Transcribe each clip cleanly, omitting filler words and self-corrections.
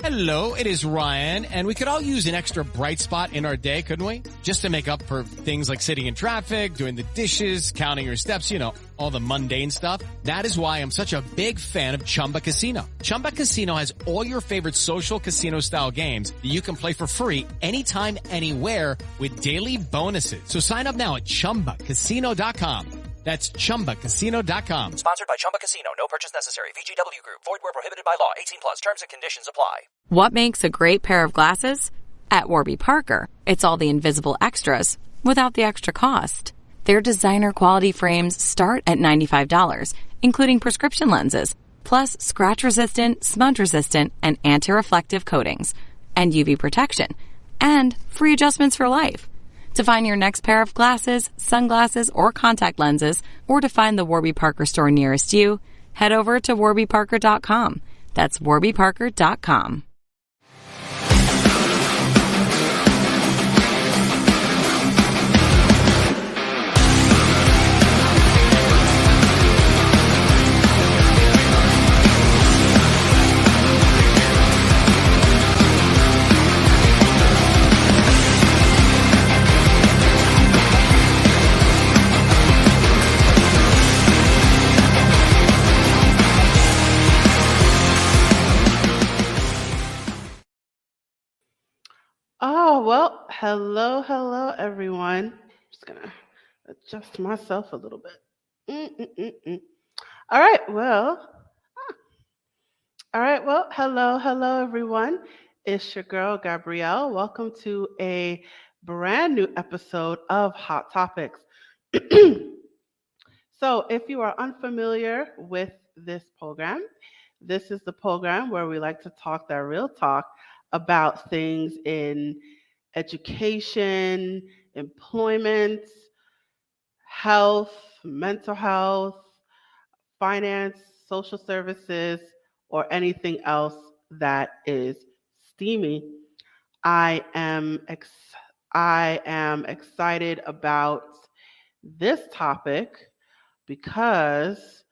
Hello, it is Ryan, and we could all use an extra bright spot in our day, couldn't we? Just to make up for things like sitting in traffic, doing the dishes, counting your steps, all the mundane stuff. That is why I'm such a big fan of Chumba Casino. Chumba Casino has all your favorite social casino-style games that you can play for free anytime, anywhere with daily bonuses. So sign up now at ChumbaCasino.com. That's ChumbaCasino.com. Sponsored by Chumba Casino. No purchase necessary. VGW Group. Void where prohibited by law. 18 plus. Terms and conditions apply. What makes a great pair of glasses? At Warby Parker, it's all the invisible extras without the extra cost. Their designer quality frames start at $95, including prescription lenses, plus scratch-resistant, smudge-resistant, and anti-reflective coatings, and UV protection, and free adjustments for life. To find your next pair of glasses, sunglasses, or contact lenses, or to find the Warby Parker store nearest you, head over to warbyparker.com. That's warbyparker.com. Oh, well, hello, everyone. Just gonna adjust myself a little bit. All right, well, hello, everyone. It's your girl, Gabrielle. Welcome to a brand new episode of Hot Topics. So if you are unfamiliar with this program, this is the program where we like to talk that real talk about things in education, employment, health, mental health, finance, social services, or anything else that is steamy. I am excited about this topic because,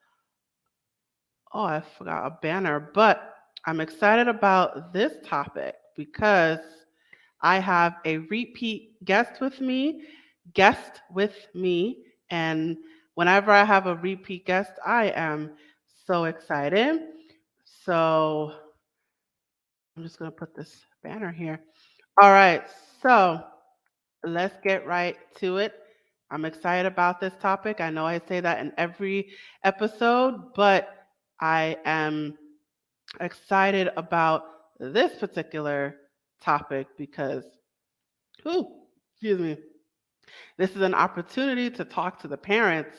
I forgot a banner, but I'm excited about this topic because I have a repeat guest with me, and whenever I have a repeat guest, I am so excited. So I'm just going to put this banner here. All right, so let's get right to it. I'm excited about this topic. I know I say that in every episode, but I am excited about this particular topic because, this is an opportunity to talk to the parents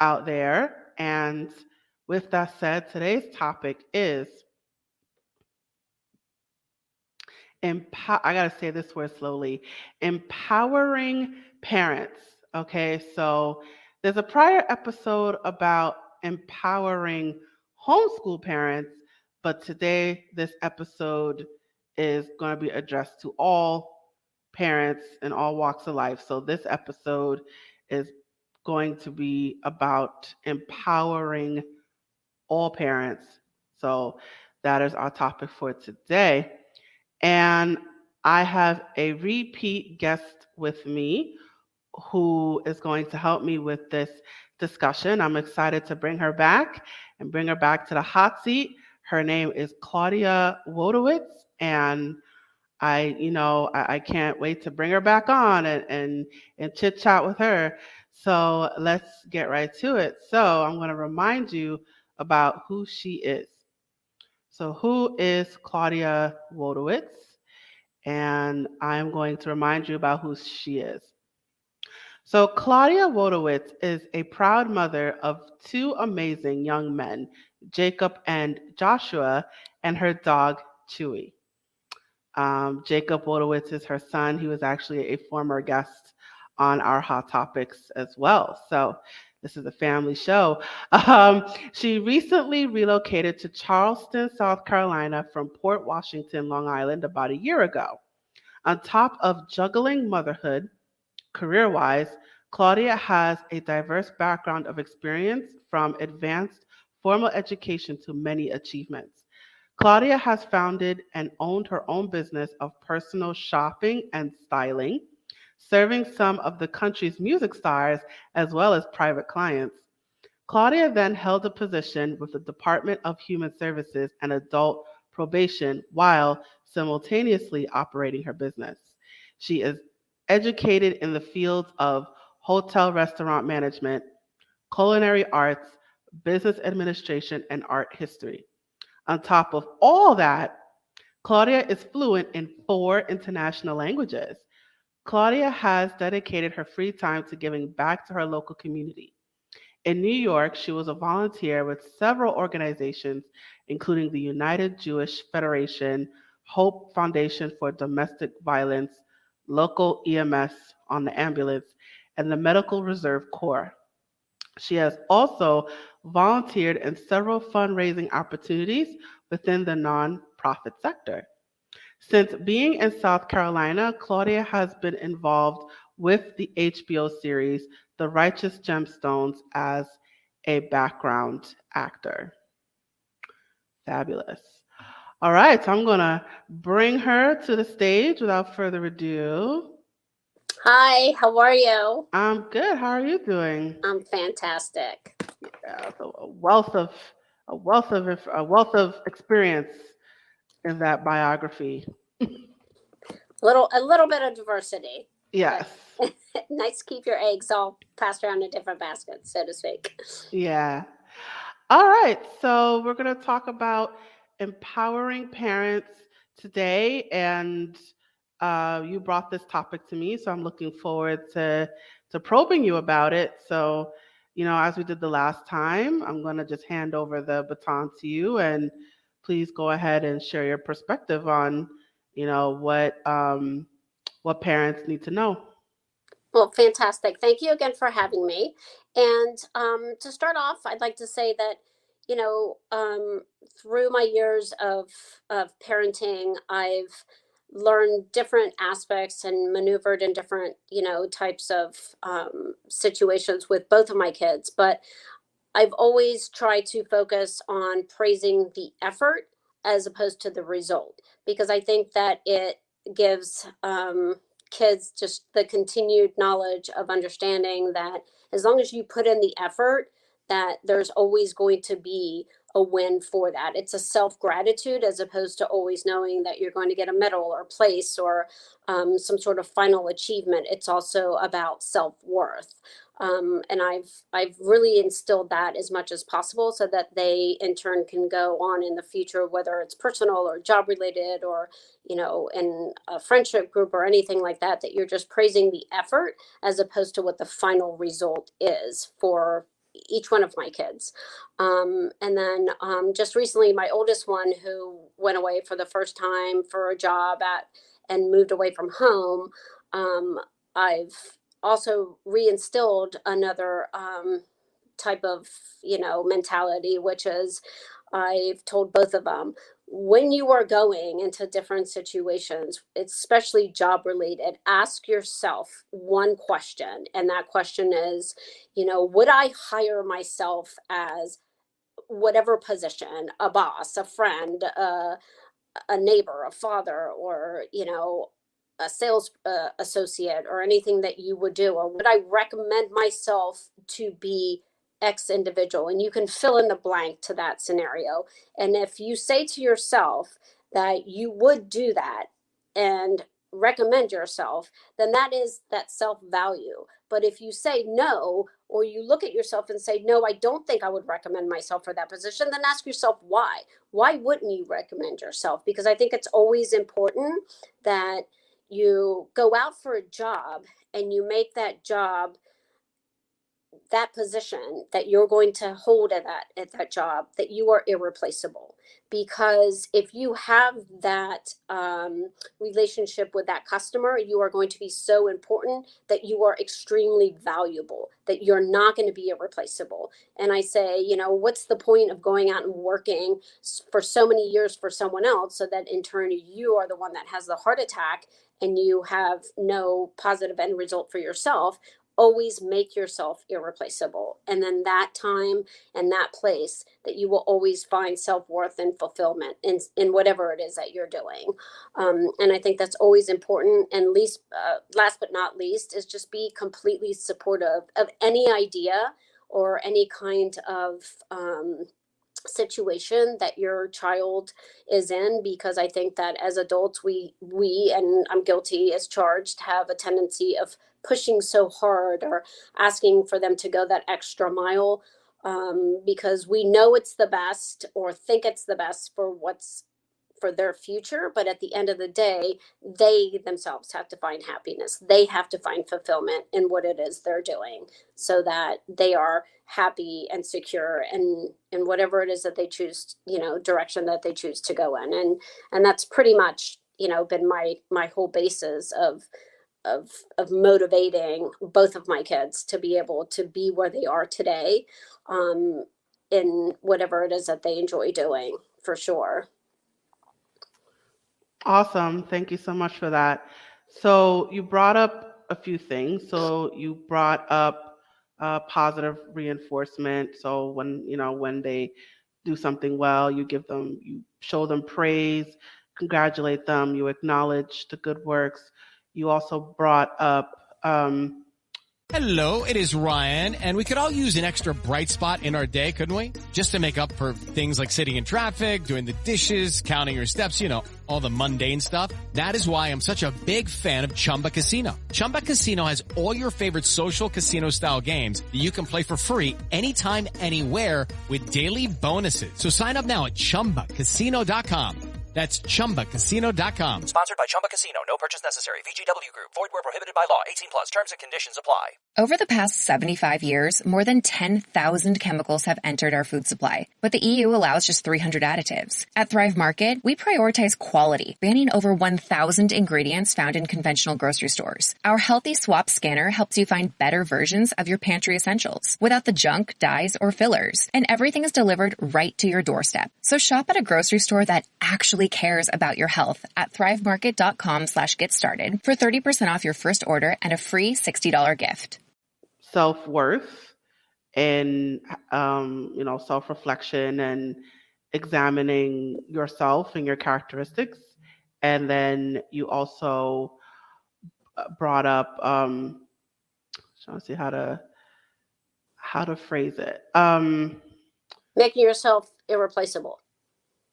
out there. And with that said, today's topic is I got to say this word slowly, empowering parents. Okay, so there's a prior episode about empowering homeschool parents, but today this episode is going to be addressed to all parents in all walks of life. So this episode is going to be about empowering all parents. So that is our topic for today. And I have a repeat guest with me who is going to help me with this discussion. I'm excited to bring her back to the hot seat. Her name is Claudia Wojtowicz, and I can't wait to bring her back on and chit chat with her. So let's get right to it. So I'm going to remind you about who she is. So who is Claudia Wojtowicz? And I'm going to remind you about who she is. So Claudia Wojtowicz is a proud mother of two amazing young men, Jacob and Joshua, and her dog, Chewy. Jacob Wojtowicz is her son. He was actually a former guest on our Hot Topics as well. So this is a family show. She recently relocated to Charleston, South Carolina from Port Washington, Long Island about a year ago. On top of juggling motherhood, career-wise, Claudia has a diverse background of experience from advanced formal education to many achievements. Claudia has founded and owned her own business of personal shopping and styling, serving some of the country's music stars as well as private clients. Claudia then held a position with the Department of Human Services and Adult Probation while simultaneously operating her business. She is educated in the fields of hotel restaurant management, culinary arts, business administration, and art history. On top of all that, Claudia is fluent in 4 international languages. Claudia has dedicated her free time to giving back to her local community. In New York, she was a volunteer with several organizations, including the United Jewish Federation, Hope Foundation for Domestic Violence, local EMS on the ambulance, and the Medical Reserve Corps. She has also volunteered in several fundraising opportunities within the nonprofit sector. Since being in South Carolina, Claudia has been involved with the HBO series The Righteous Gemstones as a background actor. Fabulous. All right, so I'm going to bring her to the stage without further ado. Hi, how are you? I'm good. How are you doing? I'm fantastic. Yeah, so a wealth of experience in that biography. A little bit of diversity. Yes. Nice to keep your eggs all passed around in different baskets, so to speak. Yeah. All right. So we're going to talk about empowering parents today, and you brought this topic to me, so I'm looking forward to probing you about it. So, as we did the last time, I'm going to just hand over the baton to you, and please go ahead and share your perspective on, what parents need to know. Well, fantastic. Thank you again for having me. And to start off, I'd like to say that, through my years of parenting, I've learned different aspects and maneuvered in different, types of situations with both of my kids. But I've always tried to focus on praising the effort as opposed to the result, because I think that it gives kids just the continued knowledge of understanding that as long as you put in the effort, that there's always going to be a win for that. It's a self-gratitude as opposed to always knowing that you're going to get a medal or place or some sort of final achievement. It's also about self-worth. And I've really instilled that as much as possible so that they in turn can go on in the future, whether it's personal or job related or, in a friendship group or anything like that, that you're just praising the effort as opposed to what the final result is for each one of my kids. And then just recently, my oldest one, who went away for the first time for a job and moved away from home, I've also reinstilled another type of mentality, which is I've told both of them, when you are going into different situations, especially job related, ask yourself one question, and that question is, would I hire myself as whatever position, a boss, a friend, a neighbor, a father, or a sales associate, or anything that you would do? Or would I recommend myself to be X individual? And you can fill in the blank to that scenario. And if you say to yourself that you would do that and recommend yourself, then that is that self-value. But if you say no, or you look at yourself and say, no, I don't think I would recommend myself for that position, then ask yourself why. Why wouldn't you recommend yourself? Because I think it's always important that you go out for a job and you make that job, that position that you're going to hold at that job, that you are irreplaceable. Because if you have that relationship with that customer, you are going to be so important that you are extremely valuable, that you're not going to be irreplaceable. And I say, what's the point of going out and working for so many years for someone else so that in turn you are the one that has the heart attack and you have no positive end result for yourself? always make yourself irreplaceable. And then that time and that place that you will always find self-worth and fulfillment in whatever it is that you're doing. And I think that's always important. And last but not least is just be completely supportive of any idea or any kind of situation that your child is in, because I think that as adults we and I'm guilty as charged, have a tendency of pushing so hard or asking for them to go that extra mile, because we know it's the best or think it's the best for their future. But at the end of the day, they themselves have to find happiness. They have to find fulfillment in what it is they're doing, so that they are happy and secure in whatever it is that they choose, direction that they choose to go in. And that's pretty much, been my whole basis of motivating both of my kids to be able to be where they are today, in whatever it is that they enjoy doing, for sure. Awesome. Thank you so much for that. So you brought up a few things. So you brought up positive reinforcement. So when they do something well, you show them praise, congratulate them, you acknowledge the good works. You also brought up Hello, it is Ryan, and we could all use an extra bright spot in our day, couldn't we? Just to make up for things like sitting in traffic, doing the dishes, counting your steps, all the mundane stuff. That is why I'm such a big fan of Chumba Casino. Chumba Casino has all your favorite social casino-style games that you can play for free anytime, anywhere with daily bonuses. So sign up now at ChumbaCasino.com. That's ChumbaCasino.com. Sponsored by Chumba Casino. No purchase necessary. VGW Group. Void where prohibited by law. 18 plus. Terms and conditions apply. Over the past 75 years, more than 10,000 chemicals have entered our food supply, but the EU allows just 300 additives. At Thrive Market, we prioritize quality, banning over 1,000 ingredients found in conventional grocery stores. Our Healthy Swap scanner helps you find better versions of your pantry essentials without the junk, dyes, or fillers, and everything is delivered right to your doorstep. So shop at a grocery store that actually cares about your health at thrivemarket.com/get started for 30% off your first order and a free $60 gift. Self-worth and self-reflection and examining yourself and your characteristics. And then you also brought up trying to see how to phrase it. Making yourself irreplaceable.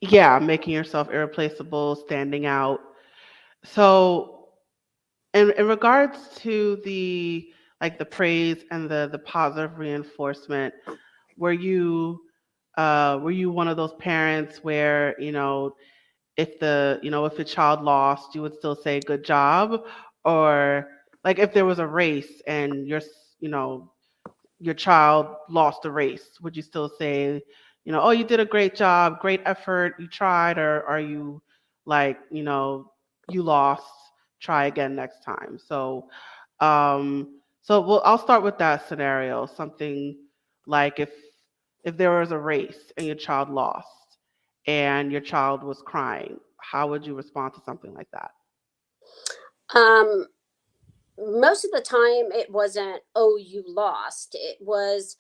Yeah, making yourself irreplaceable, standing out. So in regards to the praise and the positive reinforcement, were you one of those parents where, if a child lost, you would still say good job? Or like if there was a race and your child lost a race, would you still say, oh, you did a great job, great effort, you tried? Or are you like, you lost, try again next time? So I'll start with that scenario. Something like if there was a race and your child lost and your child was crying, how would you respond to something like that? Most of the time it wasn't, oh, you lost. It was,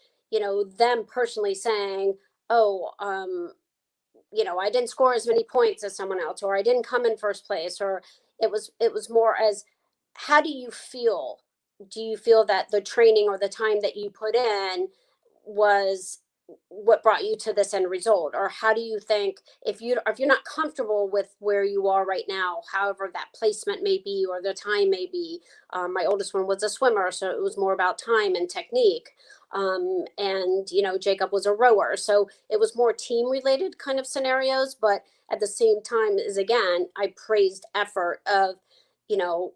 them personally saying, oh, I didn't score as many points as someone else, or I didn't come in first place, or it was more as, how do you feel? Do you feel that the training or the time that you put in was what brought you to this end result? Or how do you think, if you're not comfortable with where you are right now, however that placement may be or the time may be? My oldest one was a swimmer, so it was more about time and technique. And Jacob was a rower, so it was more team related kind of scenarios. But at the same time, I praised effort of,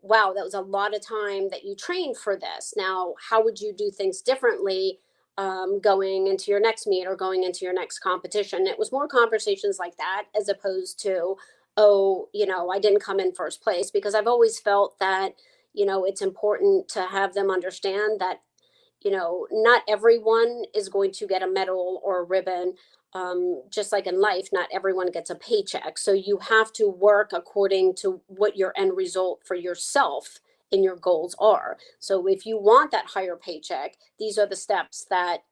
wow, that was a lot of time that you trained for this. Now, how would you do things differently going into your next meet or going into your next competition? It was more conversations like that, as opposed to, oh, I didn't come in first place, because I've always felt that, it's important to have them understand that, not everyone is going to get a medal or a ribbon. Just like in life, not everyone gets a paycheck. So you have to work according to what your end result for yourself and your goals are. So if you want that higher paycheck, these are the steps that,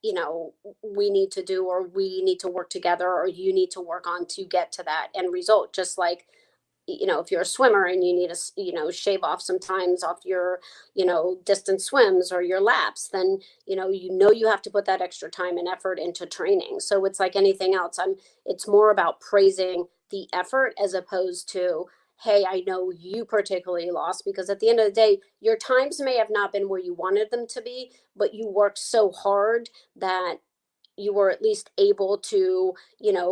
we need to do, or we need to work together, or you need to work on to get to that end result. Just like, if you're a swimmer and you need to, shave off some times off your, distance swims or your laps, then, you have to put that extra time and effort into training. So it's like anything else. It's more about praising the effort as opposed to, hey, I know you particularly lost, because at the end of the day, your times may have not been where you wanted them to be, but you worked so hard that you were at least able to,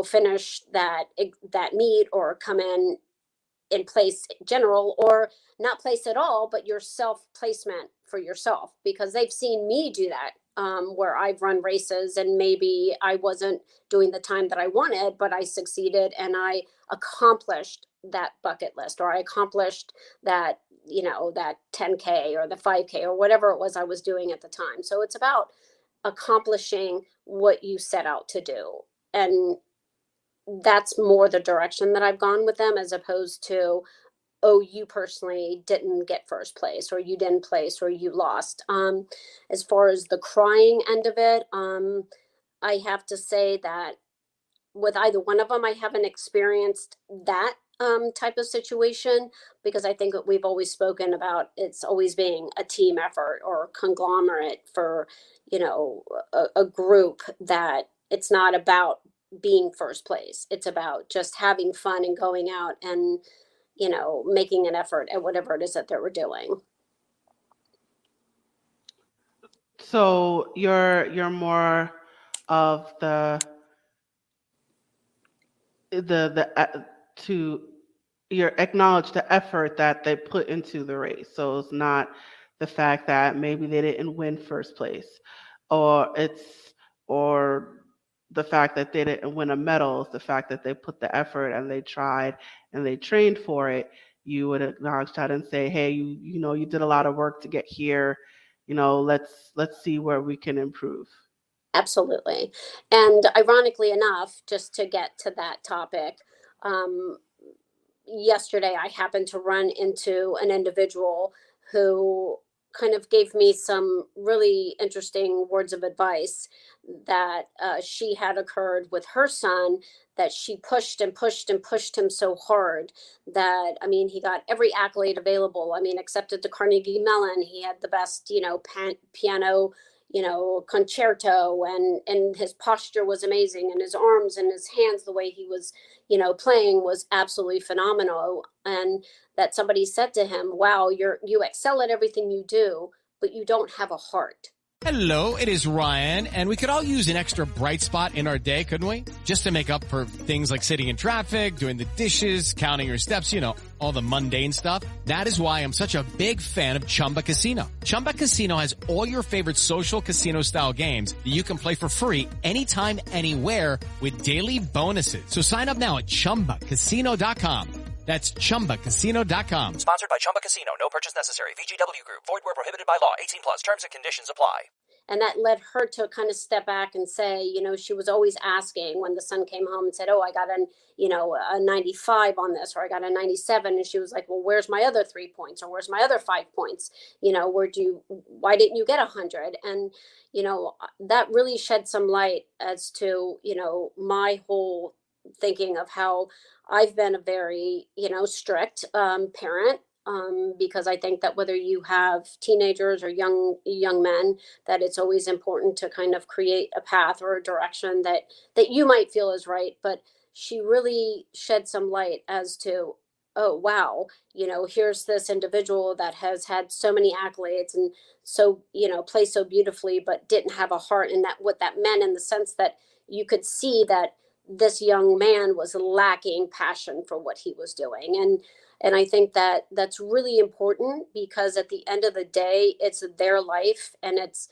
finish that meet, or come in place general, or not place at all, but your self placement for yourself, because they've seen me do that, where I've run races and maybe I wasn't doing the time that I wanted, but I succeeded and I accomplished that bucket list, or I accomplished that, that 10K or the 5K or whatever it was I was doing at the time. So it's about accomplishing what you set out to do. And that's more the direction that I've gone with them, as opposed to, oh, you personally didn't get first place, or you didn't place, or you lost. As far as the crying end of it, I have to say that with either one of them, I haven't experienced that type of situation, because I think that we've always spoken about it's always being a team effort or conglomerate for, a group, that it's not about being first place. It's about just having fun and going out and, making an effort at whatever it is that they were doing. So you're more of you acknowledge the effort that they put into the race. So it's not the fact that maybe they didn't win first place, or the fact that they didn't win a medal. It's the fact that they put the effort and they tried and they trained for it. You would acknowledge that and say, hey, you did a lot of work to get here. Let's see where we can improve. Absolutely. And ironically enough, just to get to that topic, yesterday I happened to run into an individual who kind of gave me some really interesting words of advice that she had occurred with her son, that she pushed and pushed and pushed him so hard that, he got every accolade available. Accepted to Carnegie Mellon. He had the best, piano, concerto, and his posture was amazing, and his arms and his hands, the way he was, playing was absolutely phenomenal. And that somebody said to him, wow, you excel at everything you do, but you don't have a heart. Hello, it is Ryan, and we could all use an extra bright spot in our day, couldn't we? Just to make up for things like sitting in traffic, doing the dishes, counting your steps, all the mundane stuff. That is why I'm such a big fan of Chumba Casino. Chumba Casino has all your favorite social casino-style games that you can play for free anytime, anywhere, with daily bonuses. So sign up now at ChumbaCasino.com. That's ChumbaCasino.com. Sponsored by Chumba Casino. No purchase necessary. VGW Group. Void where prohibited by law. 18 plus. Terms and conditions apply. And that led her to kind of step back and say, she was always asking when the son came home and said, oh, I got a 95 on this, or I got a 97. And she was like, well, where's my other 3 points? Or where's my other 5 points? Why didn't you get 100? And, that really shed some light as to, my whole thinking of how I've been a very, strict parent, because I think that whether you have teenagers or young men, that it's always important to kind of create a path or a direction that you might feel is right. But she really shed some light as to, oh, wow, here's this individual that has had so many accolades and so, play so beautifully, but didn't have a heart. And that what that meant, in the sense that you could see that this young man was lacking passion for what he was doing. And I think that that's really important, because at the end of the day, it's their life and it's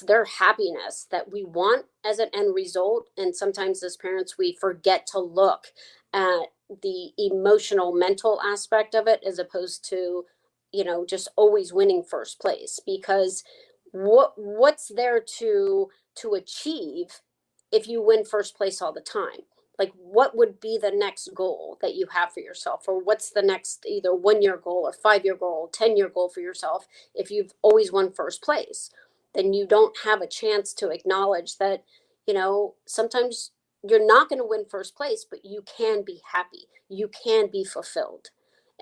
their happiness that we want as an end result. And sometimes as parents, we forget to look at the emotional, mental aspect of it, as opposed to, just always winning first place, because what's there to achieve if you win first place all the time? like what would be the next goal that you have for yourself, or what's the next either 1 year goal or 5 year goal, 10 year goal for yourself. If you've always won first place, then you don't have a chance to acknowledge that, sometimes you're not going to win first place, but you can be happy, you can be fulfilled.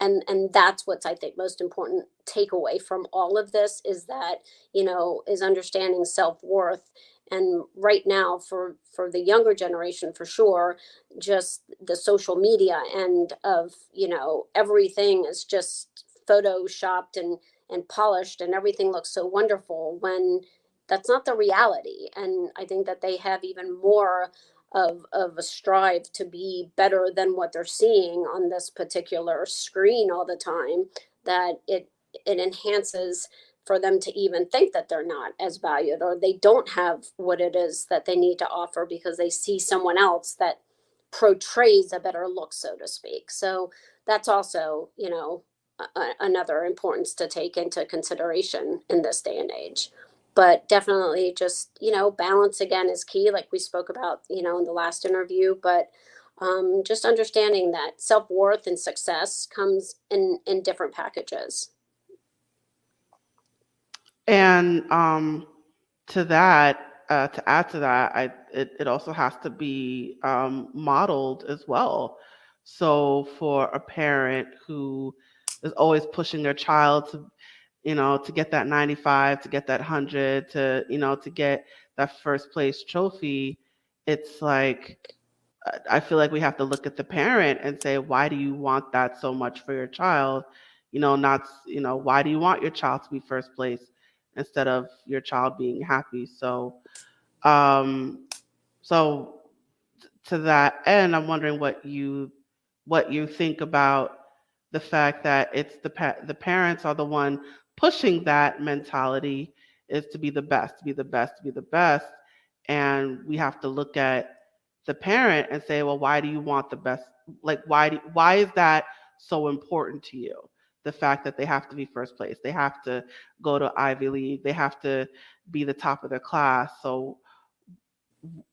And that's what's, I think, most important takeaway from all of this, is that, is understanding self-worth. And right now, for the younger generation, for sure, just the social media and of, everything is just photoshopped and polished, and everything looks so wonderful, when that's not the reality. And I think that they have even more of a strive to be better than what they're seeing on this particular screen all the time, that it enhances for them to even think that they're not as valued, or they don't have what it is that they need to offer, because they see someone else that portrays a better look, so to speak. So that's also, another importance to take into consideration in this day and age. But definitely just, balance again is key, like we spoke about, in the last interview. But just understanding that self-worth and success comes in different packages. And to that, to add to that, it also has to be modeled as well. So for a parent who is always pushing their child to get that 95, to get that 100, to get that first place trophy, it's like, I feel like we have to look at the parent and say, why do you want that so much for your child? Not, why do you want your child to be first place instead of your child being happy? So, so to that end, I'm wondering what you think about the fact that it's the parents are the one pushing that mentality, is to be the best, to be the best, to be the best. And we have to look at the parent and say, well, why do you want the best? Like, why is that so important to you? The fact that they have to be first place, they have to go to Ivy League, they have to be the top of their class. So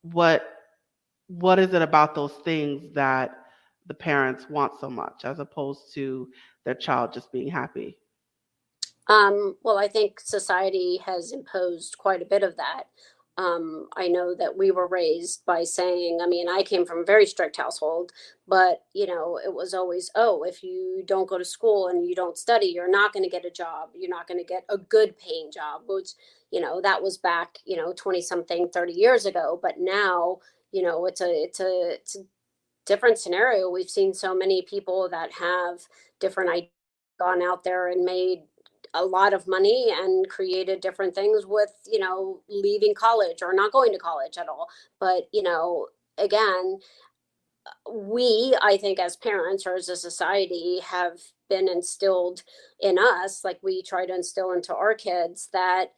what is it about those things that the parents want so much, as opposed to their child just being happy? Well, I think society has imposed quite a bit of that. I know that we were raised by saying, I came from a very strict household, but, it was always, oh, if you don't go to school and you don't study, you're not going to get a job. You're not going to get a good paying job, which, that was back, 20 something, 30 years ago. But now, it's a different scenario. We've seen so many people that have different ideas gone out there and made a lot of money and created different things with, leaving college or not going to college at all. But, again, I think as parents or as a society have been instilled in us, like we try to instill into our kids, that,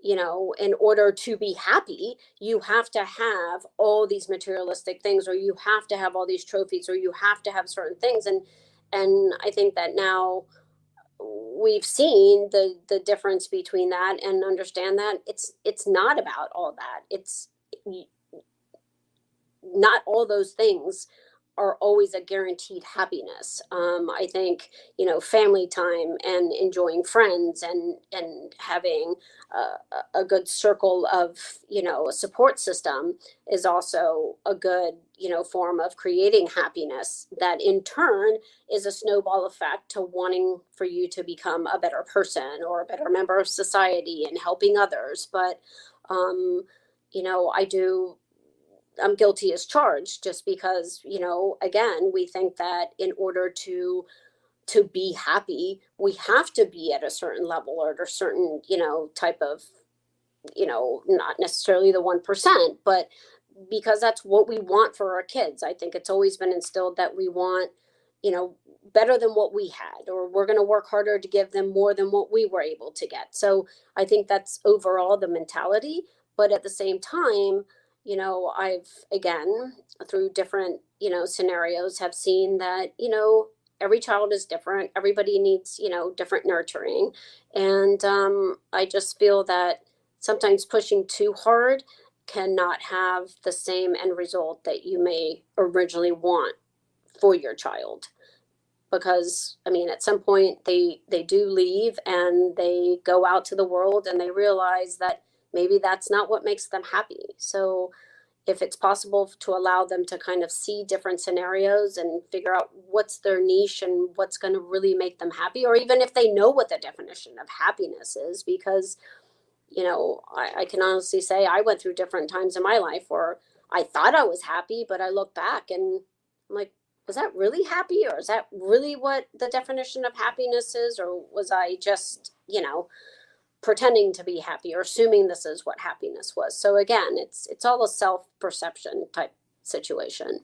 in order to be happy, you have to have all these materialistic things, or you have to have all these trophies, or you have to have certain things. And I think that now we've seen the difference between that, and understand that it's not about all that. It's not all those things are always a guaranteed happiness. I think, family time and enjoying friends and having a good circle of, a support system is also a good, form of creating happiness, that in turn is a snowball effect to wanting for you to become a better person or a better member of society and helping others. But, I'm guilty as charged, just because, again, we think that in order to be happy, we have to be at a certain level or at a certain, type of, not necessarily the 1%, but because that's what we want for our kids. I think it's always been instilled that we want, better than what we had, or we're going to work harder to give them more than what we were able to get. So I think that's overall the mentality. But at the same time, I've, again, through different, scenarios, have seen that, every child is different. Everybody needs, different nurturing. And I just feel that sometimes pushing too hard cannot have the same end result that you may originally want for your child. Because, I mean, at some point they do leave and they go out to the world and they realize that maybe that's not what makes them happy. So if it's possible to allow them to kind of see different scenarios and figure out what's their niche and what's going to really make them happy, or even if they know what the definition of happiness is, because, you know, I can honestly say I went through different times in my life where I thought I was happy, but I look back and I'm like, was that really happy? Or is that really what the definition of happiness is? Or was I just, you know, pretending to be happy or assuming this is what happiness was? So again, it's all a self-perception type situation.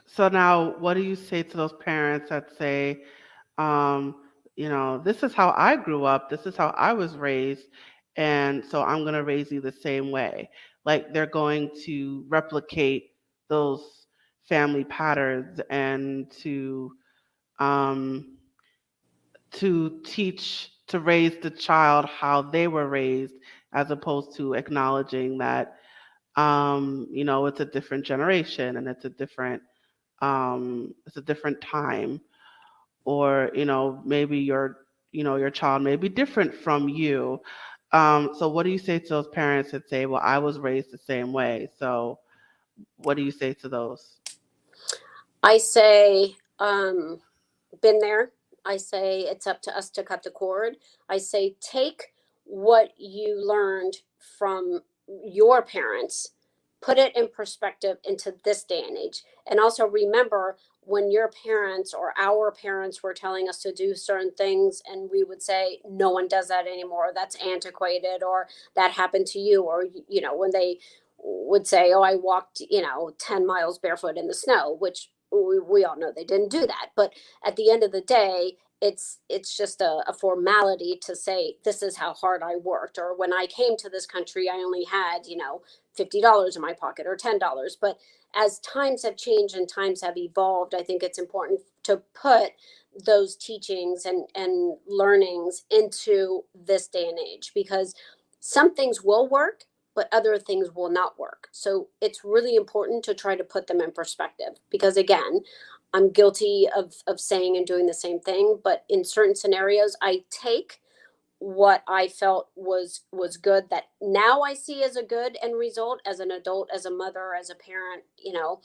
So now, what do you say to those parents that say, you know, this is how I grew up, this is how I was raised, and so I'm going to raise you the same way? Like they're going to replicate those family patterns and um, to teach, to raise the child how they were raised, as opposed to acknowledging that, you know, it's a different generation and it's a different time, or, you know, maybe your child may be different from you. So what do you say to those parents that say, well, I was raised the same way? So what do you say to those? I say, been there. I say it's up to us to cut the cord. I say take what you learned from your parents, put it in perspective into this day and age. And also remember when your parents or our parents were telling us to do certain things and we would say, no one does that anymore, that's antiquated, or that happened to you. Or, you know, when they would say, oh, I walked, you know, 10 miles barefoot in the snow, which we all know they didn't do that. But at the end of the day, it's just a formality to say, this is how hard I worked. Or when I came to this country, I only had, you know, $50 in my pocket or $10. But as times have changed and times have evolved, I think it's important to put those teachings and learnings into this day and age, because some things will work, but other things will not work. So it's really important to try to put them in perspective, because again, I'm guilty of saying and doing the same thing, but in certain scenarios, I take what I felt was good, that now I see as a good end result as an adult, as a mother, as a parent, you know,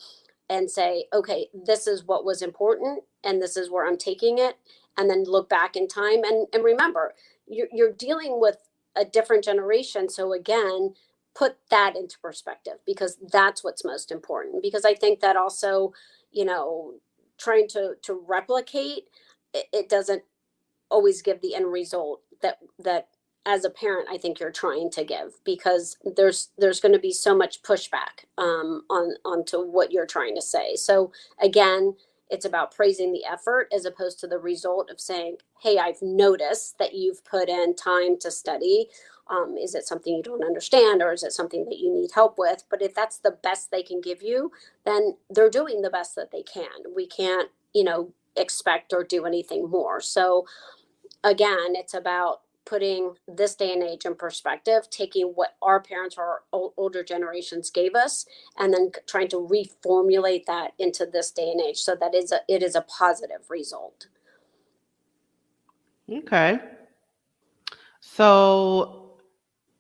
and say, okay, this is what was important and this is where I'm taking it. And then look back in time and remember, you're dealing with a different generation. So again, put that into perspective, because that's what's most important. Because I think that also, you know, trying to replicate it doesn't always give the end result that as a parent I think you're trying to give, because there's going to be so much pushback onto what you're trying to say. So again, it's about praising the effort as opposed to the result of saying, hey, I've noticed that you've put in time to study. Is it something you don't understand, or is it something that you need help with? But if that's the best they can give you, then they're doing the best that they can. We can't, you know, expect or do anything more. So again, it's about putting this day and age in perspective, taking what our parents or older generations gave us, and then trying to reformulate that into this day and age so that it is a positive result. Okay. So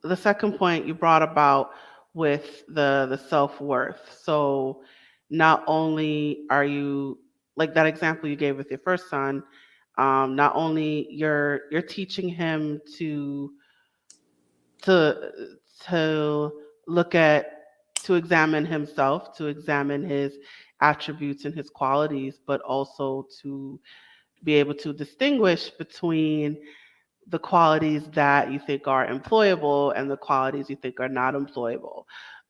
the second point you brought about with the self-worth. So not only are you, like that example you gave with your first son, not only you're teaching him to look at, to examine himself, to examine his attributes and his qualities, but also to be able to distinguish between the qualities that you think are employable and the qualities you think are not employable.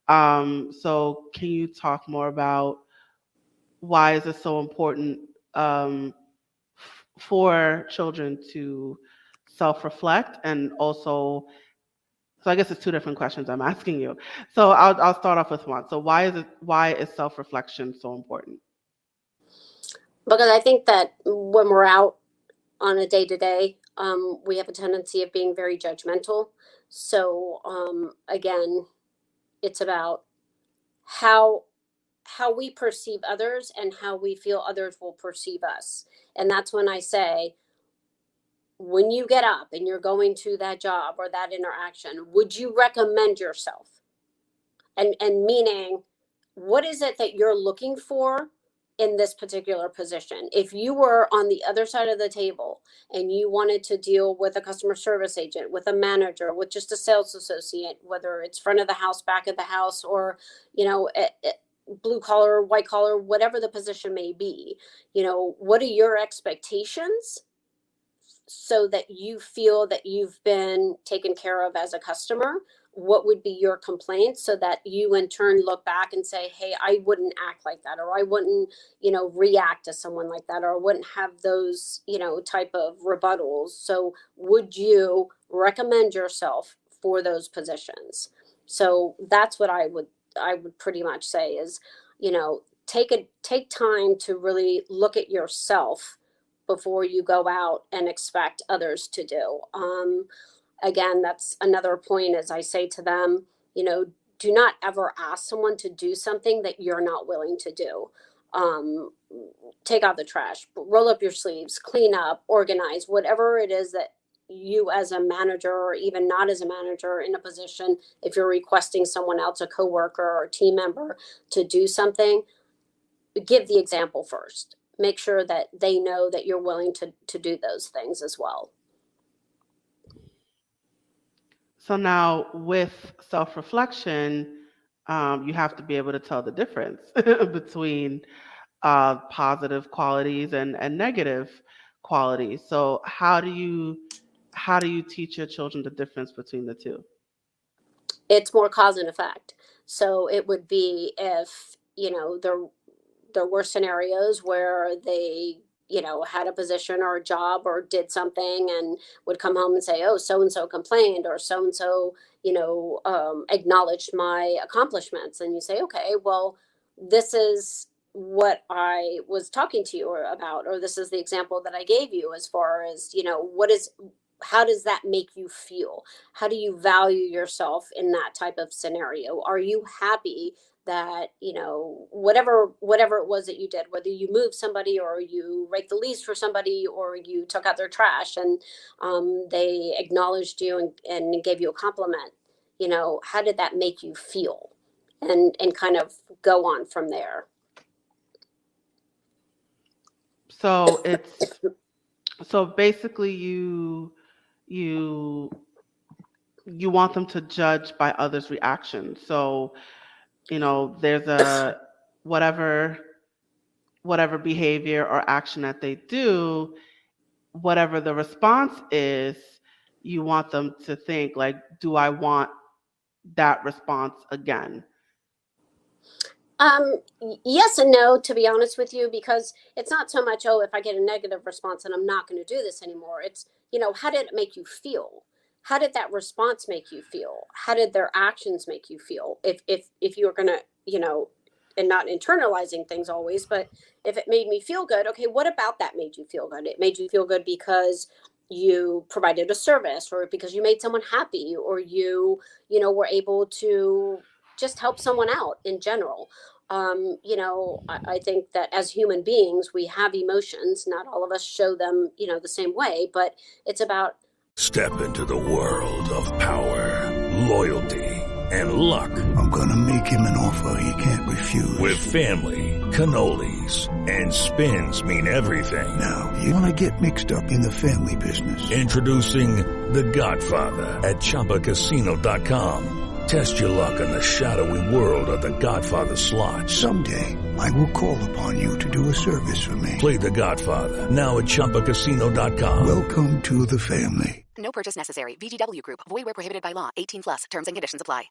So can you talk more about why is it so important for children to self-reflect? And also, so I guess it's two different questions I'm asking you. So I'll start off with one. So why is self-reflection so important? Because I think that when we're out on a day-to-day, we have a tendency of being very judgmental. So again, it's about how we perceive others and how we feel others will perceive us. And that's when I say, when you get up and you're going to that job or that interaction, would you recommend yourself? And meaning, what is it that you're looking for in this particular position? If you were on the other side of the table and you wanted to deal with a customer service agent, with a manager, with just a sales associate, whether it's front of the house, back of the house, or, blue collar, white collar, whatever the position may be, what are your expectations so that you feel that you've been taken care of as a customer? What would be your complaints so that you in turn look back and say, hey, I wouldn't act like that, or I wouldn't, react to someone like that, or I wouldn't have those, type of rebuttals. So would you recommend yourself for those positions? So that's what I would pretty much say is, take time to really look at yourself before you go out and expect others to do. Again, that's another point, as I say to them, do not ever ask someone to do something that you're not willing to do. Take out the trash, roll up your sleeves, clean up, organize, whatever it is that you as a manager, or even not as a manager in a position, if you're requesting someone else, a coworker or a team member, to do something, give the example first. Make sure that they know that you're willing to do those things as well. So now with self-reflection, you have to be able to tell the difference between positive qualities and negative qualities. So how do you teach your children the difference between the two? It's more cause and effect. So it would be if, there were scenarios where they, had a position or a job or did something and would come home and say, oh, so-and-so complained, or so-and-so, acknowledged my accomplishments. And you say, okay, well, this is what I was talking to you about, or this is the example that I gave you as far as, how does that make you feel? How do you value yourself in that type of scenario? Are you happy that, whatever it was that you did, whether you moved somebody or you raked the leaves for somebody or you took out their trash and they acknowledged you and gave you a compliment, how did that make you feel? And kind of go on from there. So so basically you want them to judge by others' reactions. So, there's a whatever behavior or action that they do, whatever the response is, you want them to think like, do I want that response again? Yes and no, to be honest with you, because it's not so much, if I get a negative response and I'm not going to do this anymore. It's, how did it make you feel? How did that response make you feel? How did their actions make you feel? If you were going to, and not internalizing things always, but if it made me feel good, okay, what about that made you feel good? It made you feel good because you provided a service, or because you made someone happy, or you were able to just help someone out in general. I think that as human beings, we have emotions. Not all of us show them, the same way, but it's about. Step into the world of power, loyalty, and luck. I'm gonna make him an offer he can't refuse. With family, cannolis, and spins mean everything. Now, you wanna get mixed up in the family business. Introducing The Godfather at ChumbaCasino.com. Test your luck in the shadowy world of The Godfather slot. Someday, I will call upon you to do a service for me. Play The Godfather now at ChumbaCasino.com. Welcome to the family. No purchase necessary. VGW Group. Void where prohibited by law. 18+. Terms and conditions apply.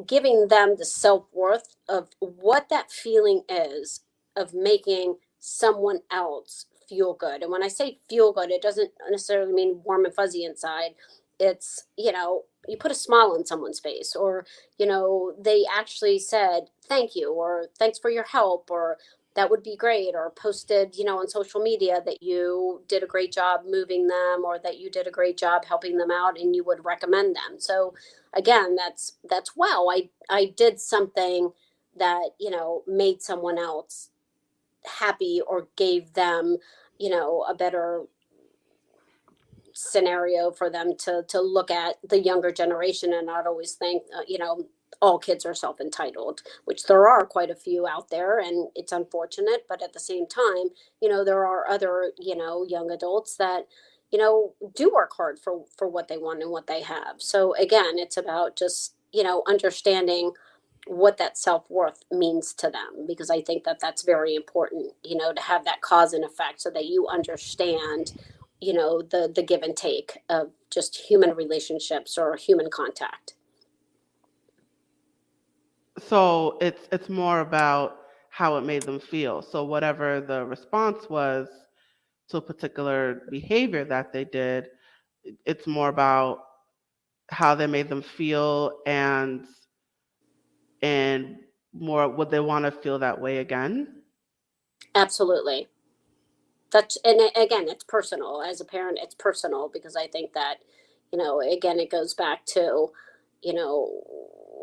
Giving them the self-worth of what that feeling is of making someone else feel good. And when I say feel good, it doesn't necessarily mean warm and fuzzy inside. It's, you put a smile on someone's face, or, they actually said, thank you, or thanks for your help, or, that would be great, or posted, on social media that you did a great job moving them, or that you did a great job helping them out, and you would recommend them. So again, that's wow, I did something that, made someone else happy, or gave them, a better scenario for them to look at the younger generation, and not always think, all kids are self-entitled, which there are quite a few out there, and it's unfortunate. But at the same time, there are other, young adults that, do work hard for what they want and what they have. So again, it's about just, understanding what that self-worth means to them, because I think that that's very important, to have that cause and effect, so that you understand, the give and take of just human relationships or human contact. So it's more about how it made them feel. So whatever the response was to a particular behavior that they did, it's more about how they made them feel, and more, would they want to feel that way again? Absolutely. And again, it's personal. As a parent, it's personal, because I think that, again, it goes back to,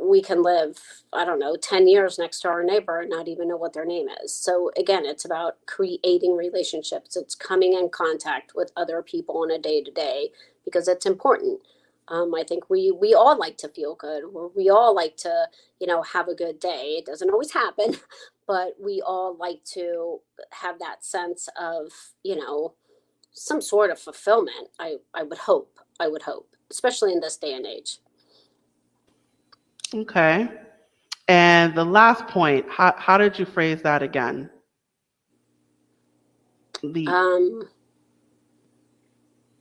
we can live, I don't know, 10 years next to our neighbor and not even know what their name is. So again, it's about creating relationships. It's coming in contact with other people on a day-to-day, because it's important. I think we all like to feel good, or we all like to, have a good day. It doesn't always happen, but we all like to have that sense of, some sort of fulfillment. I would hope, especially in this day and age. Okay. And the point, how did you phrase that again?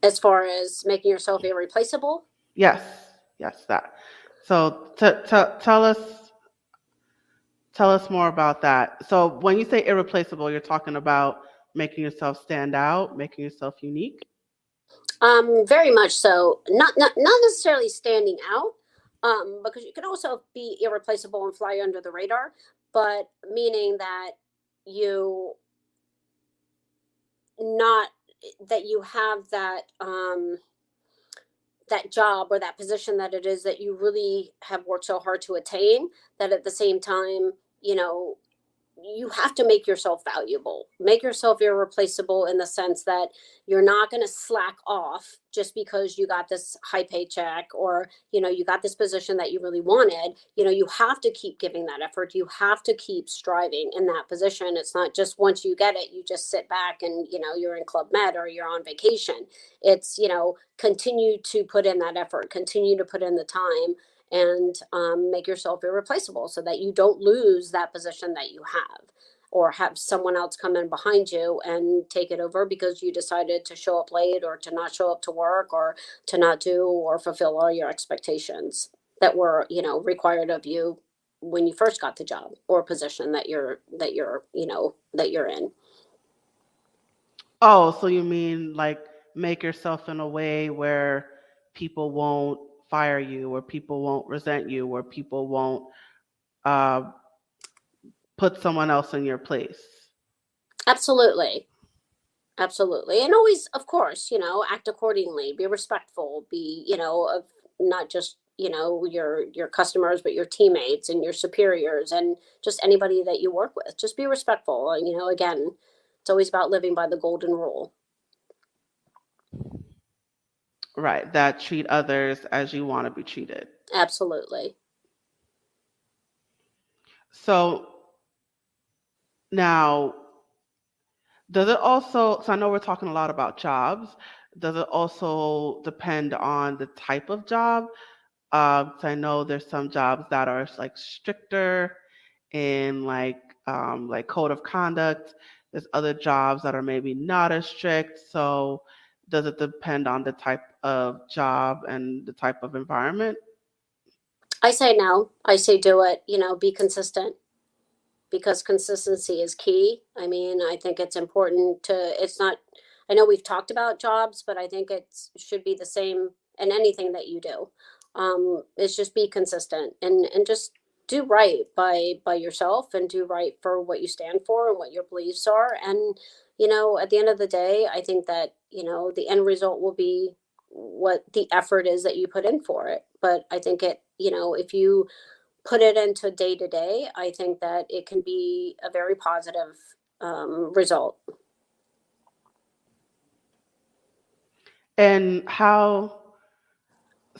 As far as making yourself irreplaceable? Yes, that. So tell us more about that. So when you say irreplaceable, you're talking about making yourself stand out, making yourself unique? Very much so. Not necessarily standing out, because you can also be irreplaceable and fly under the radar, but meaning that you have that job or that position that it is that you really have worked so hard to attain, that at the same time, you have to make yourself valuable, make yourself irreplaceable, in the sense that you're not going to slack off just because you got this high paycheck, or, you got this position that you really wanted. You have to keep giving that effort. You have to keep striving in that position. It's not just once you get it, you just sit back and, you're in Club Med or you're on vacation. It's, continue to put in that effort, continue to put in the time, and make yourself irreplaceable, so that you don't lose that position that you have, or have someone else come in behind you and take it over because you decided to show up late, or to not show up to work, or to not do or fulfill all your expectations that were, required of you when you first got the job or position that you're in. Oh, so you mean like make yourself in a way where people won't fire you, or people won't resent you, or people won't put someone else in your place? Absolutely. And always, of course, act accordingly, be respectful, be, of not just, your customers, but your teammates and your superiors, and just anybody that you work with. Just be respectful. And, again, it's always about living by the golden rule. Right. That treat others as you want to be treated. Absolutely. So now, does it also, so I know we're talking a lot about jobs, does it also depend on the type of job? So I know there's some jobs that are like stricter in like code of conduct. There's other jobs that are maybe not as strict. So does it depend on the type of job and the type of environment? I say no. I say do it, be consistent, because consistency is key. I mean, I think it's important I know we've talked about jobs, but I think it should be the same in anything that you do. It's just be consistent, and just, do right by yourself and do right for what you stand for and what your beliefs are. And, at the end of the day, I think that, the end result will be what the effort is that you put in for it. But I think if you put it into day to day, I think that it can be a very positive result. And how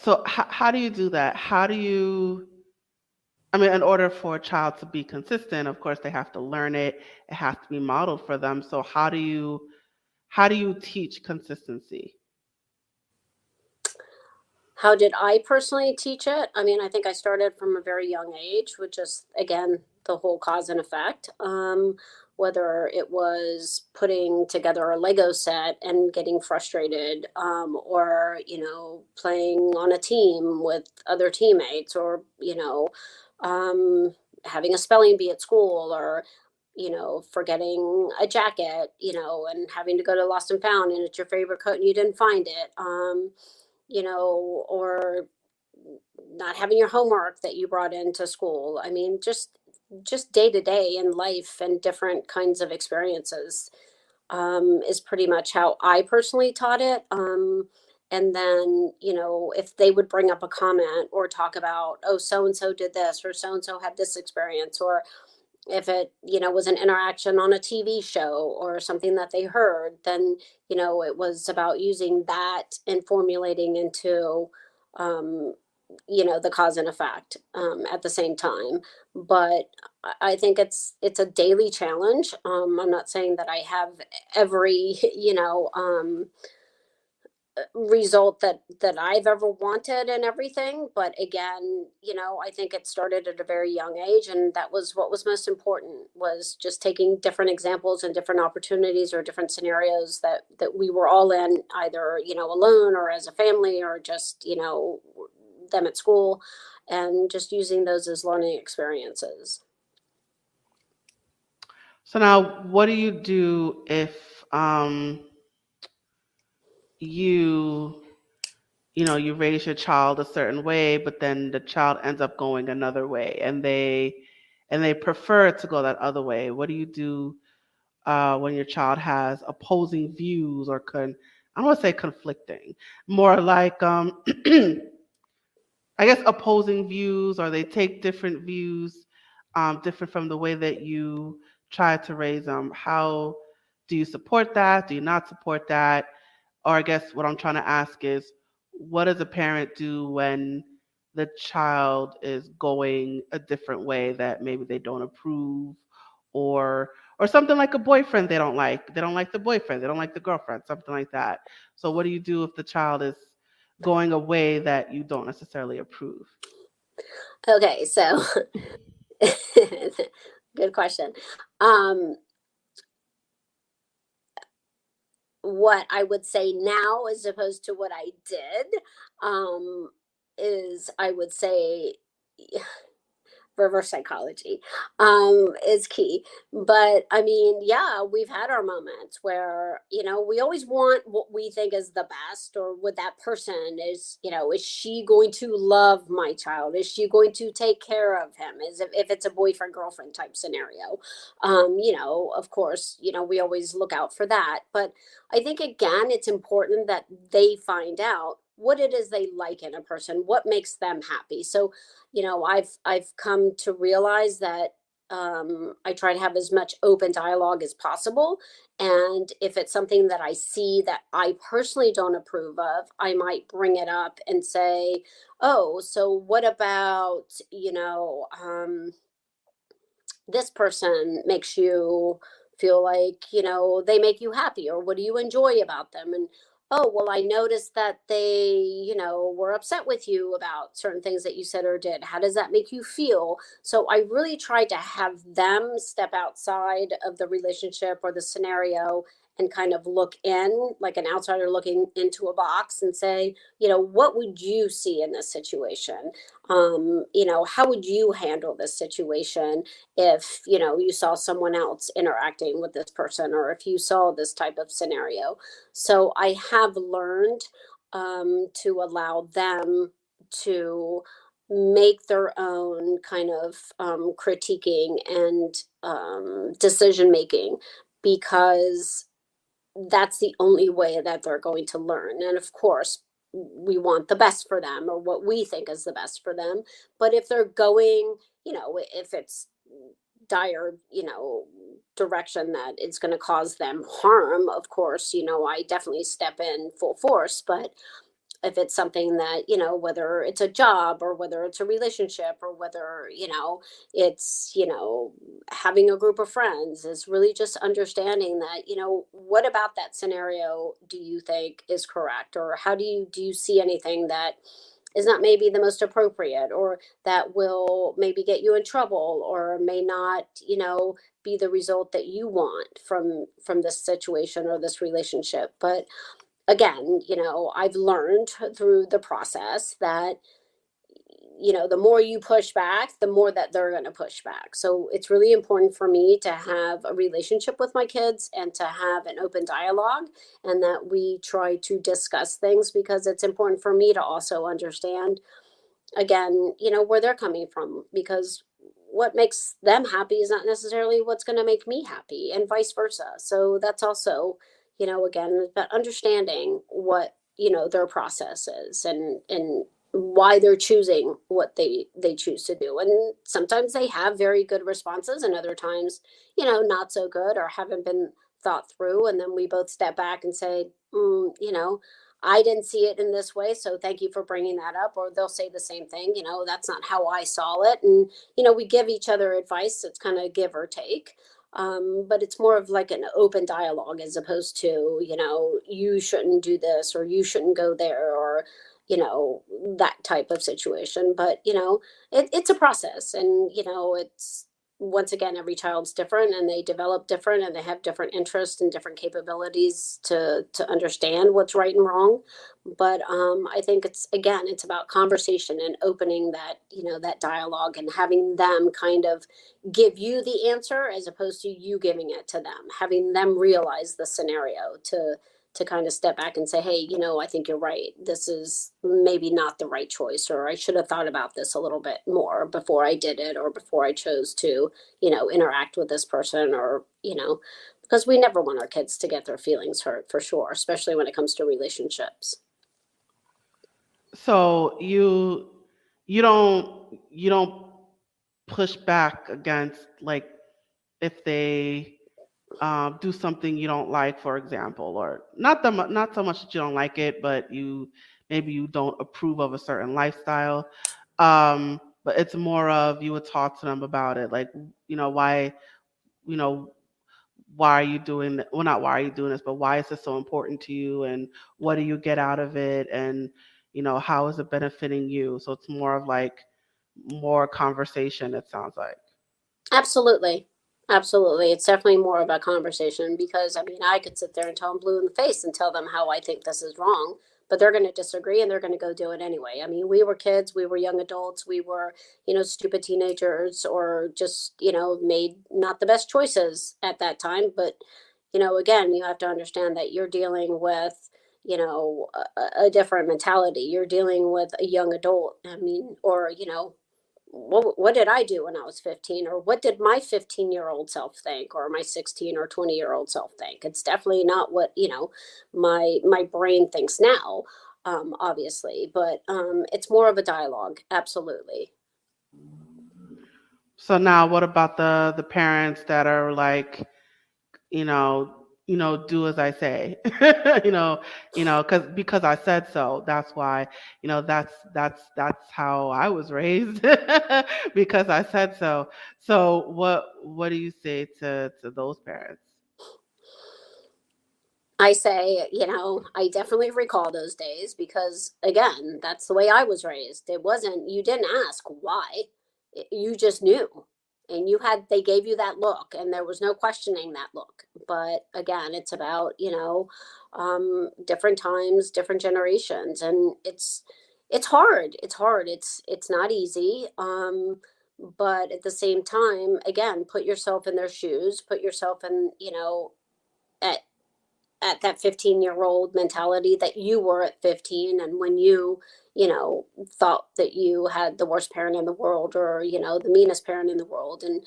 do you do that? In order for a child to be consistent, of course, they have to learn it. It has to be modeled for them. So how do you teach consistency? How did I personally teach it? I think I started from a very young age with just, again, the whole cause and effect. Whether it was putting together a Lego set and getting frustrated, or, playing on a team with other teammates, or, having a spelling bee at school, or, forgetting a jacket, and having to go to Lost and Found and it's your favorite coat and you didn't find it. Or not having your homework that you brought into school. Just day to day in life and different kinds of experiences is pretty much how I personally taught it. And then, if they would bring up a comment or talk about, oh, so-and-so did this, or so-and-so had this experience, or if it, was an interaction on a TV show or something that they heard, then, it was about using that and formulating into, the cause and effect at the same time. But I think it's a daily challenge. I'm not saying that I have every, result that I've ever wanted and everything, but again, I think it started at a very young age, and that was what was most important, was just taking different examples and different opportunities or different scenarios that we were all in, either alone or as a family, or just them at school, and just using those as learning experiences. So now, what do you do if you raise your child a certain way, but then the child ends up going another way, and they prefer to go that other way? What do you do when your child has opposing views, or I don't want to say conflicting, more like I guess opposing views, or they take different views, different from the way that you try to raise them? How do you support that? Do you not support that? Or I guess what I'm trying to ask is, what does a parent do when the child is going a different way that maybe they don't approve, or something like a boyfriend they don't like. They don't like the boyfriend, they don't like the girlfriend, something like that. So what do you do if the child is going a way that you don't necessarily approve? Okay, so good question. What I would say now, as opposed to what I did, is I would say reverse psychology is key. But yeah, we've had our moments where, we always want what we think is the best, or what that person is, is she going to love my child? Is she going to take care of him? If it's a boyfriend girlfriend type scenario, of course, we always look out for that. But I think, again, it's important that they find out what it is they like in a person, what makes them happy. So, I've come to realize that I try to have as much open dialogue as possible. And if it's something that I see that I personally don't approve of, I might bring it up and say, oh, so what about, this person makes you feel like, they make you happy, or what do you enjoy about them? And, oh, well, I noticed that they, were upset with you about certain things that you said or did. How does that make you feel? So I really tried to have them step outside of the relationship or the scenario and kind of look in, like an outsider looking into a box, and say, what would you see in this situation? How would you handle this situation if, you saw someone else interacting with this person, or if you saw this type of scenario? So I have learned to allow them to make their own kind of critiquing and decision making, because that's the only way that they're going to learn. And of course, we want the best for them, or what we think is the best for them. But if they're going, if it's dire, direction that it's going to cause them harm, of course, I definitely step in full force. But if it's something that, whether it's a job, or whether it's a relationship, or whether, it's, having a group of friends, is really just understanding that, what about that scenario do you think is correct? Or how do you see anything that is not maybe the most appropriate, or that will maybe get you in trouble, or may not, be the result that you want from this situation or this relationship. But again, I've learned through the process that, the more you push back, the more that they're going to push back. So it's really important for me to have a relationship with my kids, and to have an open dialogue, and that we try to discuss things, because it's important for me to also understand, again, where they're coming from, because what makes them happy is not necessarily what's going to make me happy, and vice versa. So that's also, again, about understanding what, their process is, and why they're choosing what they choose to do. And sometimes they have very good responses, and other times, not so good, or haven't been thought through. And then we both step back and say, I didn't see it in this way, so thank you for bringing that up. Or they'll say the same thing, that's not how I saw it. And, we give each other advice. It's kind of give or take. But it's more of like an open dialogue, as opposed to, you shouldn't do this, or you shouldn't go there, or, that type of situation. But, it's a process, and, it's, once again, every child's different, and they develop different, and they have different interests and different capabilities to understand what's right and wrong. But I think it's about conversation, and opening that, that dialogue, and having them kind of give you the answer, as opposed to you giving it to them, having them realize the scenario, to kind of step back and say, hey, I think you're right. This is maybe not the right choice, or I should have thought about this a little bit more before I did it, or before I chose to, interact with this person, or, because we never want our kids to get their feelings hurt, for sure, especially when it comes to relationships. So you don't push back against, like, if they do something you don't like, for example, or not so much that you don't like it, but maybe you don't approve of a certain lifestyle. But it's more of, you would talk to them about it, like, why, you know, why are you doing that? Well, not why are you doing this, but why is this so important to you, and what do you get out of it, and how is it benefiting you? So it's more of like more conversation, it sounds like. Absolutely. Absolutely. It's definitely more about conversation, because I could sit there and tell them blue in the face and tell them how I think this is wrong, but they're going to disagree, and they're going to go do it anyway. We were kids, we were young adults, we were, stupid teenagers, or just, made not the best choices at that time. But, again, you have to understand that you're dealing with, a different mentality. You're dealing with a young adult. Or, what did I do when I was 15, or what did my 15-year-old self think, or my 16 or 20-year-old self think? It's definitely not what, my brain thinks now, obviously, but it's more of a dialogue. Absolutely. So now, what about the parents that are like, you know, do as I say, because I said so. That's why, that's how I was raised, because I said so. So what do you say to those parents? I say, I definitely recall those days, because again, that's the way I was raised. It wasn't, you didn't ask why. You just knew. And they gave you that look, and there was no questioning that look. But again, it's about, different times, different generations. And it's hard. It's hard. It's not easy. But at the same time, again, put yourself in their shoes, put yourself in, at that 15-year-old mentality that you were at 15, and when you thought that you had the worst parent in the world, or the meanest parent in the world, and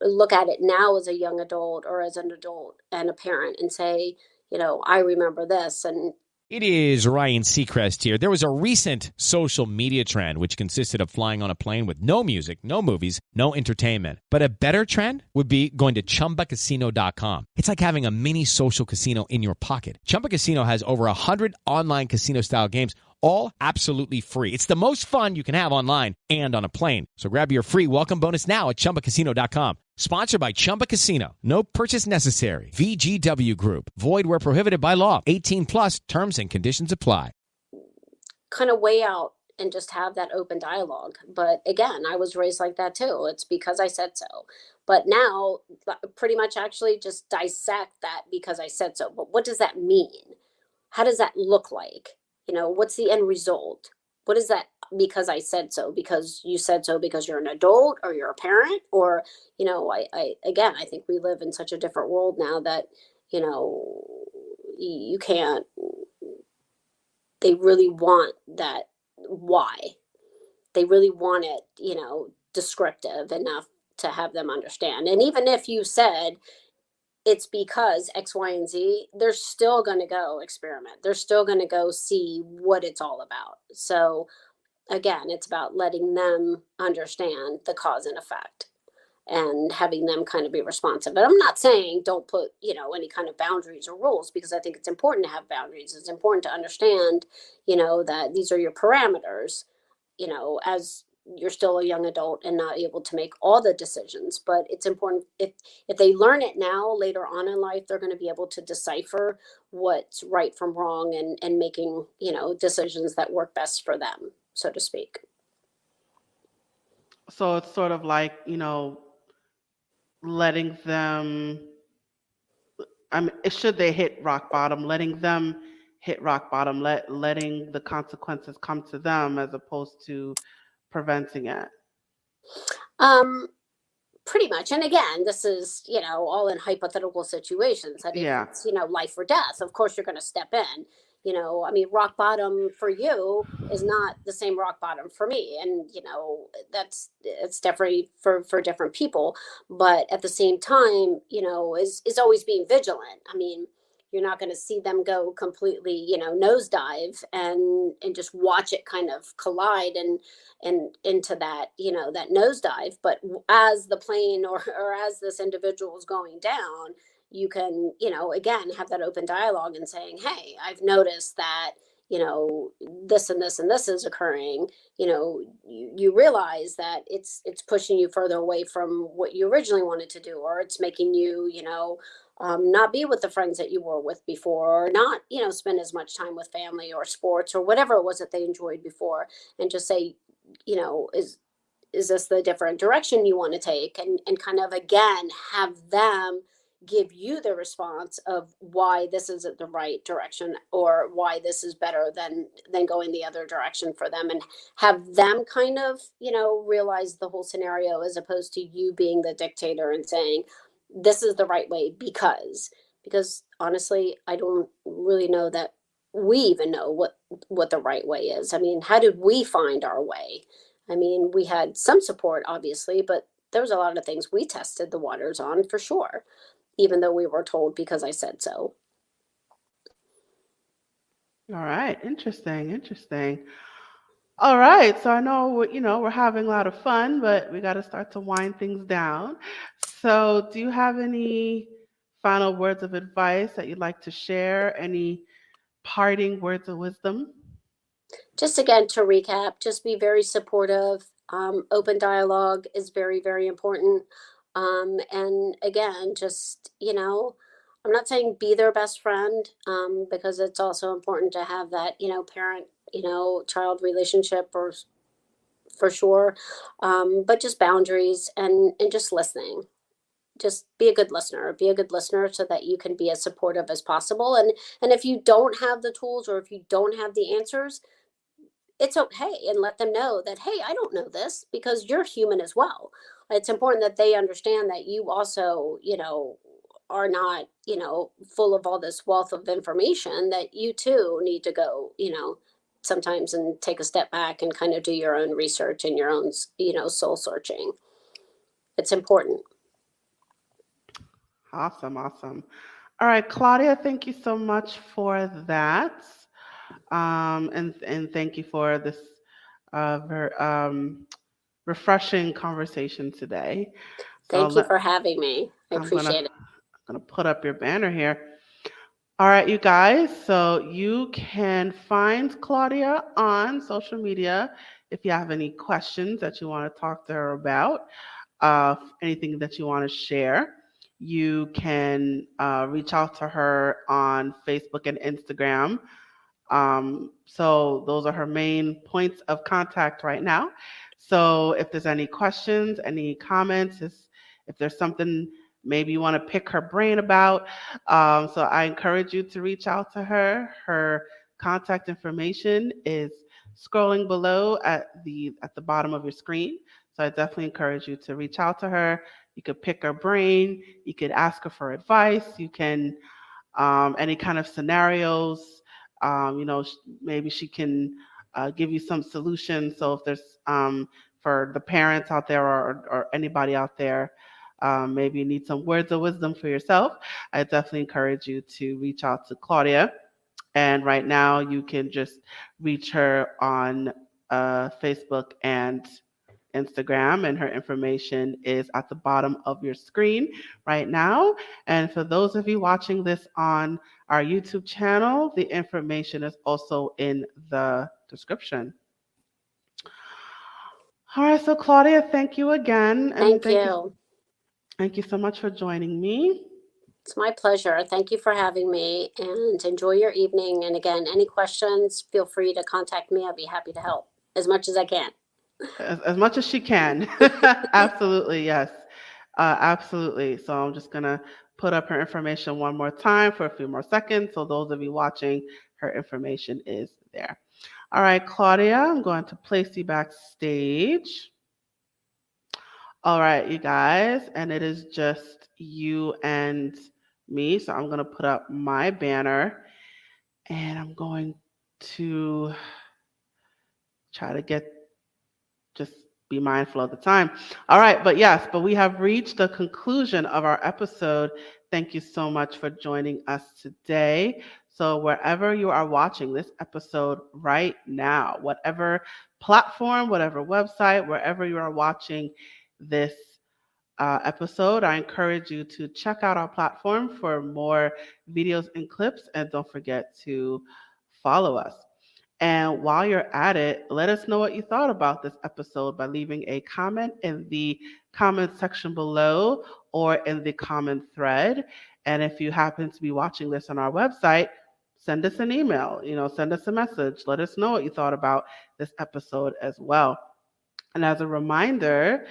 look at it now as a young adult or as an adult and a parent and say, I remember this. And It is Ryan Seacrest here. There was a recent social media trend which consisted of flying on a plane with no music, no movies, no entertainment. But a better trend would be going to ChumbaCasino.com. It's like having a mini social casino in your pocket. Chumba Casino has over 100 online casino-style games, all absolutely free. It's the most fun you can have online and on a plane. So grab your free welcome bonus now at ChumbaCasino.com. Sponsored by Chumba Casino. No purchase necessary. VGW Group. Void where prohibited by law. 18 plus. Terms and conditions apply. Kind of weigh out and just have that open dialogue. But again, I was raised like that too. It's because I said so. But now pretty much actually just dissect that because I said so. But what does that mean? How does that look like? What's the end result? What is that? Because I said so, because you said so, because you're an adult or you're a parent, or, I think we live in such a different world now that, you can't, they really want that why. They really want it, descriptive enough to have them understand. And even if you said, it's because X, Y, and Z, they're still going to go experiment. They're still going to go see what it's all about. So again, it's about letting them understand the cause and effect and having them kind of be responsive. And I'm not saying don't put, any kind of boundaries or rules, because I think it's important to have boundaries. It's important to understand, that these are your parameters, as you're still a young adult and not able to make all the decisions. But it's important if they learn it now, later on in life, they're going to be able to decipher what's right from wrong and making, decisions that work best for them, so to speak. So it's sort of like, letting them, should they hit rock bottom, letting them hit rock bottom, letting the consequences come to them as opposed to preventing it. Pretty much. And again, this is, all in hypothetical situations. I mean, Yeah. it's, life or death. Of course, you're going to step in. Rock bottom for you is not the same rock bottom for me. And, it's different for different people. But at the same time, is always being vigilant. I mean, you're not going to see them go completely, nosedive and just watch it kind of collide and into that, that nosedive. But as the plane or as this individual is going down, you can, again, have that open dialogue and saying, hey, I've noticed that, this and this and this is occurring. You realize that it's pushing you further away from what you originally wanted to do, or it's making you, not be with the friends that you were with before, or not, spend as much time with family or sports or whatever it was that they enjoyed before, and just say, is this the different direction you want to take? And kind of, again, have them give you the response of why this isn't the right direction, or why this is better than going the other direction for them, and have them kind of, realize the whole scenario, as opposed to you being the dictator and saying, this is the right way because honestly, I don't really know that we even know what the right way is. I mean, how did we find our way? I mean, we had some support, obviously, but there was a lot of things we tested the waters on, for sure, even though we were told because I said so. All right. Interesting. All right. So I know, we're having a lot of fun, but we got to start to wind things down. So do you have any final words of advice that you'd like to share? Any parting words of wisdom? Just again, to recap, just be very supportive. Open dialogue is very, very important. And again, just, I'm not saying be their best friend, because it's also important to have that, parent, child relationship, or for sure. But just boundaries and just listening. Just be a good listener so that you can be as supportive as possible. And if you don't have the tools, or if you don't have the answers, it's okay, and let them know that, hey, I don't know this, because you're human as well. It's important that they understand that you also, are not, full of all this wealth of information, that you too need to go, sometimes and take a step back and kind of do your own research and your own, soul searching. It's important. Awesome. All right, Claudia, thank you so much for that. And thank you for this very refreshing conversation today. Thank you for having me. I appreciate it. I'm going to put up your banner here. All right, you guys. So you can find Claudia on social media if you have any questions that you want to talk to her about, anything that you want to share. You can reach out to her on Facebook and Instagram. So those are her main points of contact right now. So if there's any questions, any comments, if there's something maybe you want to pick her brain about, so I encourage you to reach out to her. Her contact information is scrolling below at the bottom of your screen. So I definitely encourage you to reach out to her. You could pick her brain. You could ask her for advice. You can, any kind of scenarios, maybe she can give you some solutions. So if there's, for the parents out there or anybody out there, maybe you need some words of wisdom for yourself, I definitely encourage you to reach out to Claudia. And right now you can just reach her on Facebook and Instagram, and her information is at the bottom of your screen right now. And for those of you watching this on our YouTube channel, the information is also in the description. All right, so Claudia, thank you again. And thank you. Thank you so much for joining me. It's my pleasure. Thank you for having me, and enjoy your evening. And again, any questions, feel free to contact me. I'll be happy to help as much as I can. As much as she can. Absolutely, yes. Absolutely. So I'm just going to put up her information one more time for a few more seconds. So those of you watching, her information is there. All right, Claudia, I'm going to place you backstage. All right, you guys, and it is just you and me. So I'm going to put up my banner, and I'm going to try to just be mindful of the time. All right, but we have reached the conclusion of our episode. Thank you so much for joining us today. So wherever you are watching this episode right now, whatever platform, whatever website, wherever you are watching this episode, I encourage you to check out our platform for more videos and clips, and don't forget to follow us. And while you're at it, let us know what you thought about this episode by leaving a comment in the comment section below or in the comment thread. And if you happen to be watching this on our website, send us an email, send us a message. Let us know what you thought about this episode as well. And as a reminder,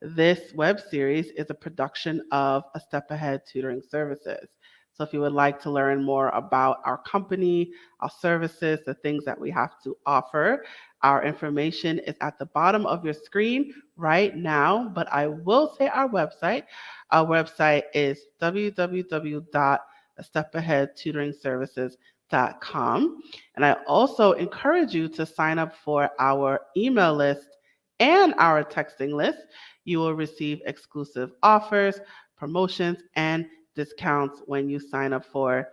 this web series is a production of A Step Ahead Tutoring Services. So if you would like to learn more about our company, our services, the things that we have to offer, our information is at the bottom of your screen right now. But I will say our website. Our website is www.astepaheadtutoringservices.com. And I also encourage you to sign up for our email list and our texting list. You will receive exclusive offers, promotions, and discounts when you sign up for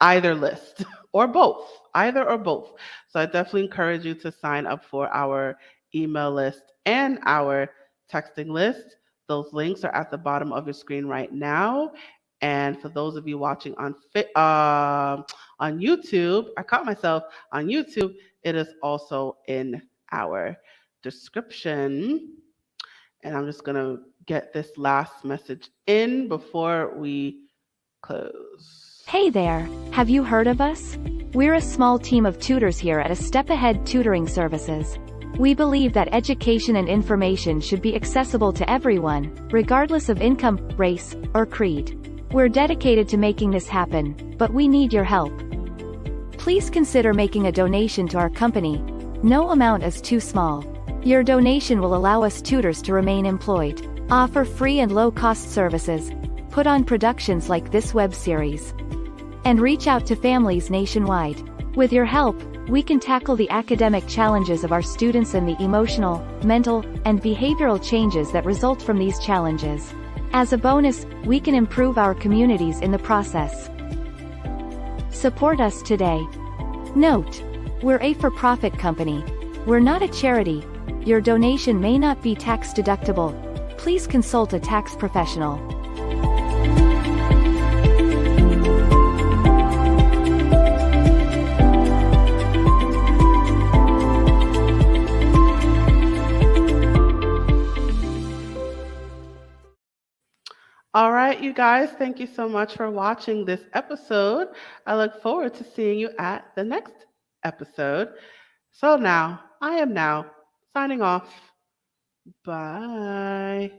either list or both, either or both. So I definitely encourage you to sign up for our email list and our texting list. Those links are at the bottom of your screen right now. And for those of you watching on YouTube, I caught myself on YouTube, it is also in our description. And I'm just going to get this last message in before we close. Hey there, have you heard of us? We're a small team of tutors here at A Step Ahead Tutoring Services. We believe that education and information should be accessible to everyone, regardless of income, race, or creed. We're dedicated to making this happen, but we need your help. Please consider making a donation to our company. No amount is too small. Your donation will allow us tutors to remain employed, offer free and low-cost services, put on productions like this web series, and reach out to families nationwide. With your help, we can tackle the academic challenges of our students and the emotional, mental, and behavioral changes that result from these challenges. As a bonus, we can improve our communities in the process. Support us today. Note: we're a for-profit company. We're not a charity. Your donation may not be tax deductible. Please consult a tax professional. All right, you guys, thank you so much for watching this episode. I look forward to seeing you at the next episode. So now, I am now signing off. Bye.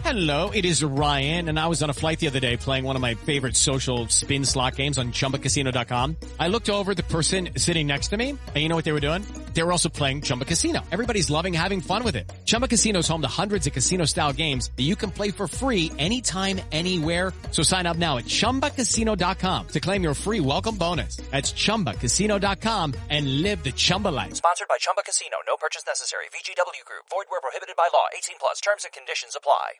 Hello, it is Ryan, and I was on a flight the other day playing one of my favorite social spin slot games on ChumbaCasino.com. I looked over at the person sitting next to me, and you know what they were doing? They were also playing Chumba Casino. Everybody's loving having fun with it. Chumba Casino is home to hundreds of casino-style games that you can play for free anytime, anywhere. So sign up now at ChumbaCasino.com to claim your free welcome bonus. That's ChumbaCasino.com and live the Chumba life. Sponsored by Chumba Casino. No purchase necessary. VGW Group. Void where prohibited by law. 18 plus. Terms and conditions apply.